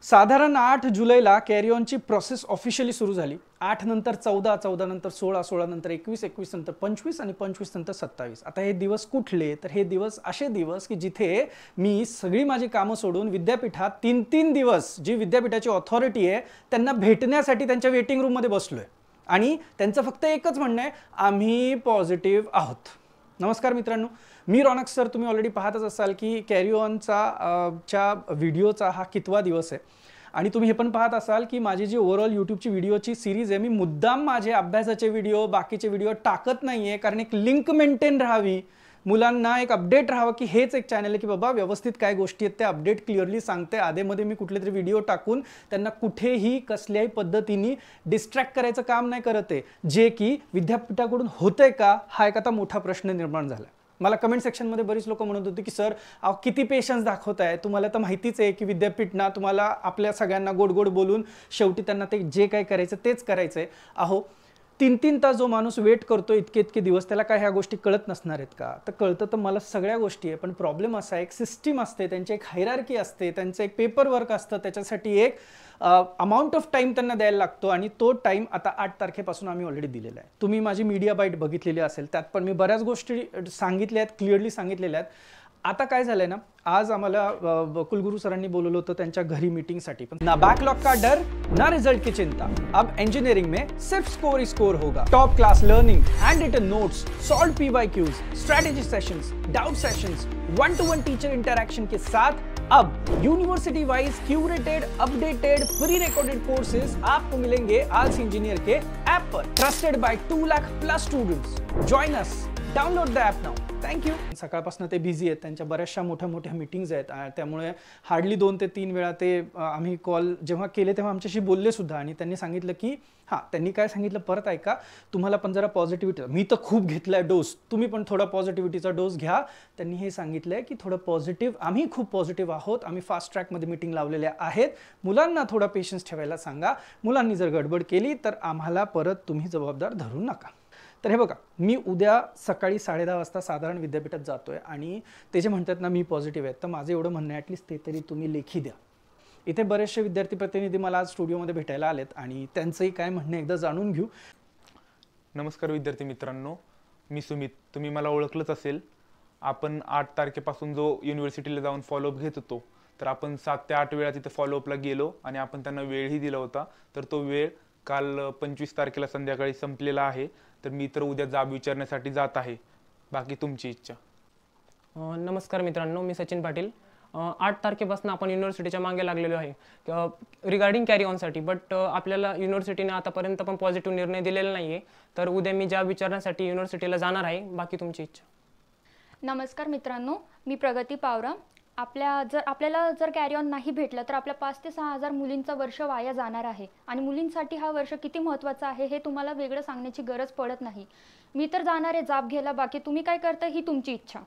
साधारण 8 जुलैला carry ऑनची process officially सुरू झाली. 8 नंतर 14, 14 नंतर 16, 16 नंतर 21, 21 नंतर 25 आणि 25 नंतर 27. आता हे दिवस कुठले? तर हे दिवस असे दिवस की जिथे मी सगळी माझी कामं सोडून विद्यापीठात 3-3 दिवस जी विद्यापीठाची ऑथॉरिटी आहे त्यांना भेटण्यासाठी त्यांच्या वेटिंग रूममध्ये बसलोय आणि त्यांचं फक्त एकच म्हणणं आहे, आम्ही पॉझिटिव्ह आहोत. नमस्कार मित्रांनो, मी रौनक सर. तुम्ही ऑलरेडी पाहतच असाल की कॅरी ऑनचा व्हिडिओचा हा कितवा दिवस आहे आणि तुम्ही हे पण पाहत असाल की माझी जी ओव्हरऑल यूट्यूबची व्हिडिओची सिरीज आहे, मी मुद्दाम माझे अभ्यासाचे व्हिडिओ बाकीचे व्हिडिओ टाकत नाही आहे कारण एक लिंक मेंटेन राहावी, मुलांना एक अपडेट राहावं की हेच एक चॅनल आहे की बाबा व्यवस्थित काय गोष्टी आहेत त्या अपडेट क्लिअरली सांगते. आधेमध्ये मी कुठले तरी व्हिडिओ टाकून त्यांना कुठेही कसल्याही पद्धतीने डिस्ट्रॅक्ट करायचं काम नाही करत आहे, जे की विद्यापीठाकडून होतंय का हा एक आता मोठा प्रश्न निर्माण झाला. मला कमेंट सेक्शनमध्ये बरीच लोक म्हणत होते की सर किती पेशन्स दाखवताय, तुम्हाला तर माहितीच आहे की विद्यापीठ ना तुम्हाला आपल्या सगळ्यांना गोड गोड बोलून शेवटी त्यांना ते जे काय करायचं तेच करायचं आहे. अहो 3-3 तास जो माणूस वेट करतो इतके इतके दिवस, त्याला काय ह्या गोष्टी कळत नसणार आहेत का? तर कळतं तर मला सगळ्या गोष्टी आहे, पण प्रॉब्लेम असा एक सिस्टीम असते, त्यांची एक हायरार्की असते, त्यांचं एक पेपर वर्क असतं, त्याच्यासाठी एक अमाऊंट ऑफ टाईम त्यांना द्यायला लागतो आणि तो टाईम आता 8 तारखेपासून आम्ही ऑलरेडी दिलेला आहे. तुम्ही माझी मीडिया बाईट बघितलेली असेल, त्यात पण मी बऱ्याच गोष्टी सांगितल्या आहेत, क्लिअरली सांगितलेल्या आहेत. आता काय झालंय ना, आज आम्हाला कुलगुरू सरांनी बोलवलं होतं त्यांच्या घरी मीटिंगसाठी. पण ना बैकलॉग का डर ना रिजल्ट की चिंता, अब इंजीनियरिंग में सिर्फ स्कोर ही स्कोर होगा. Top class learning, hand written notes, solve PYQs, strategy sessions, doubt sessions, 1-to-1 teacher interaction के साथ अब university wise curated updated pre recorded courses आपको मिलेंगे आल्स इंजीनियर के ऐप पर. Trusted by 2 lakh plus students. Join us, download the app now. Thank you. सकाळपासून ते busy आहेत, त्यांच्या बऱ्याचशा मोठ्या मोठ्या मीटिंग्ज आहेत, त्यामुळे हार्डली 2 ते 3 वेळा ते आम्ही कॉल जेव्हा केले तेव्हा आमच्याशी बोलले सुद्धा आणि त्यांनी सांगितलं की त्यांनी काय सांगितलं परत ऐका, तुम्हाला पण जरा पॉझिटिव्हिटी, मी तर खूप घेतलाय डोस, तुम्ही पण थोडा पॉझिटिव्हिटीचा डोस घ्या. त्यांनी हे सांगितलंय की थोडं पॉझिटिव्ह, आम्ही खूप पॉझिटिव्ह आहोत, आम्ही फास्ट ट्रॅकमध्ये मीटिंग लावलेल्या आहेत, मुलांना थोडा पेशन्स ठेवायला सांगा, मुलांनी जर गडबड केली तर आम्हाला परत तुम्ही जबाबदार धरू नका. तर हे बघा, मी उद्या सकाळी 10:30 वाजता साधारण विद्यापीठात जातोय आणि ते जे म्हणतात ना मी पॉझिटिव्ह आहे, तर माझं एवढं म्हणणं आहे ॲटलिस्ट ते तरी तुम्ही लेखी द्या. इथे बरेचसे विद्यार्थी प्रतिनिधी मला आज स्टुडिओमध्ये भेटायला आलेत आणि त्यांचंही काय म्हणणं एकदा जाणून घेऊ. नमस्कार विद्यार्थी मित्रांनो, मी सुमित. तुम्ही मला ओळखलंच असेल. आपण 8 तारखेपासून जो युनिव्हर्सिटीला जाऊन फॉलोअप घेत होतो, तर आपण 7 ते 8 वेळा तिथे फॉलोअपला गेलो आणि आपण त्यांना वेळही दिला होता. तर तो वेळ काल 25 तारखेला संध्याकाळी संपलेला आहे. तर मी तर उद्या जाब विचारण्यासाठी जात आहे. बाकी तुमची इच्छा. नमस्कार मित्रांनो, मी सचिन पाटील. 8 तारखेपासून आपण युनिव्हर्सिटीच्या मागे लागलेलो आहे रिगार्डिंग कॅरी ऑनसाठी, बट आपल्याला युनिव्हर्सिटीने आतापर्यंत पण पॉझिटिव्ह निर्णय दिलेला नाही आहे. तर उद्या मी जाब विचारण्यासाठी युनिव्हर्सिटीला जाणार आहे. बाकी तुमची इच्छा. नमस्कार मित्रांनो, मी प्रगती पावरा. आपल्याला जर कॅरी ऑन नाही भेटलं तर आपल्या 5 ते 6 हजार मुलींचं वर्ष वाया जाणार आहे आणि मुलींसाठी हा वर्ष किती महत्त्वाचा आहे हे तुम्हाला वेगळं सांगण्याची गरज पडत नाही. मी तर जाणार आहे जाब घ्यायला, बाकी तुम्ही काय करता ही तुमची इच्छा.